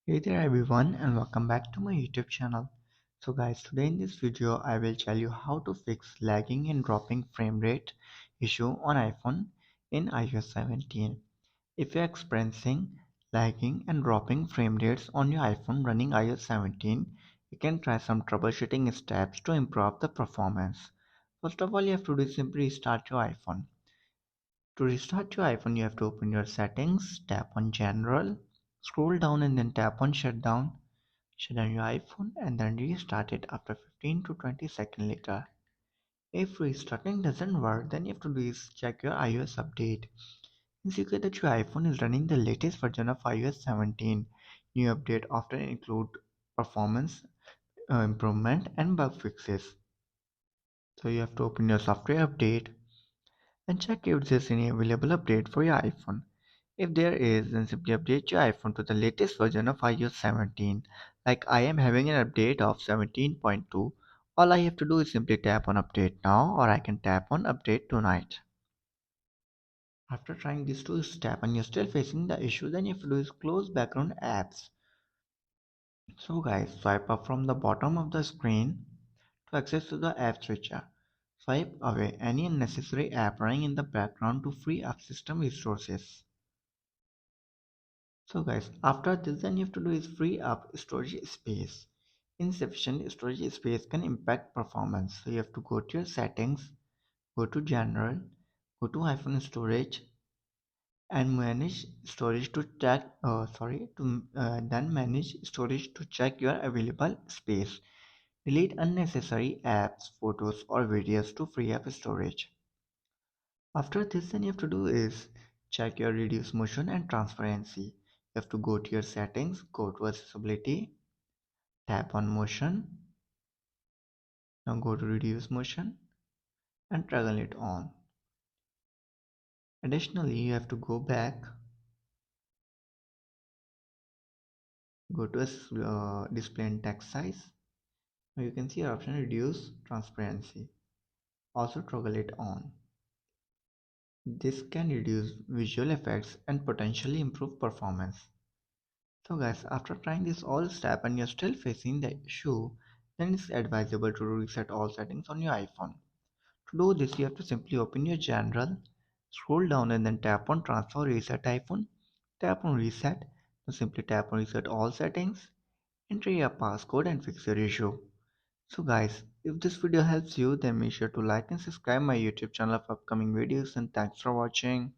Hey there everyone and welcome back to my YouTube channel. So guys, today in this video I will tell you how to fix lagging and dropping frame rate issue on iPhone in iOS 17. If you are experiencing lagging and dropping frame rates on your iPhone running iOS 17, you can try some troubleshooting steps to improve the performance. First of all, you have to do is simply restart your iPhone. To restart your iPhone, you have to open your settings, tap on General, scroll down and then tap on Shutdown. Shut down your iPhone and then restart it after 15 to 20 seconds later. If restarting doesn't work, then you have to do is check your iOS update. Ensure that your iPhone is running the latest version of iOS 17. New update often include performance improvement and bug fixes. So you have to open your software update and check if there's any available update for your iPhone. If there is, then simply update your iPhone to the latest version of iOS 17. Like I am having an update of 17.2. All I have to do is simply tap on update now, or I can tap on update tonight. After trying these two steps and you're still facing the issue, then you have to do is close background apps. So guys, swipe up from the bottom of the screen to access to the app switcher. Swipe away any unnecessary app running in the background to free up system resources. So guys, after this then you have to do is free up storage space. Insufficient storage space can impact performance. So you have to go to your settings, go to general, go to iPhone storage and manage storage to check then manage storage to check your available space. Delete unnecessary apps, photos or videos to free up storage. After this, then you have to do is check your reduce motion and transparency. You have to go to your settings, go to accessibility, tap on motion, now go to reduce motion and toggle it on. Additionally, you have to go back, go to display and text size. Now you can see your option reduce transparency. Also toggle it on. This can reduce visual effects and potentially improve performance. So guys, after trying this all step and you're still facing the issue, then it's advisable to reset all settings on your iPhone. To do this, you have to simply open your general, scroll down and then tap on transfer reset iPhone, tap on reset, then simply tap on reset all settings, enter your passcode and fix your issue. So guys, if this video helps you, then make sure to like and subscribe my YouTube channel for upcoming videos and thanks for watching.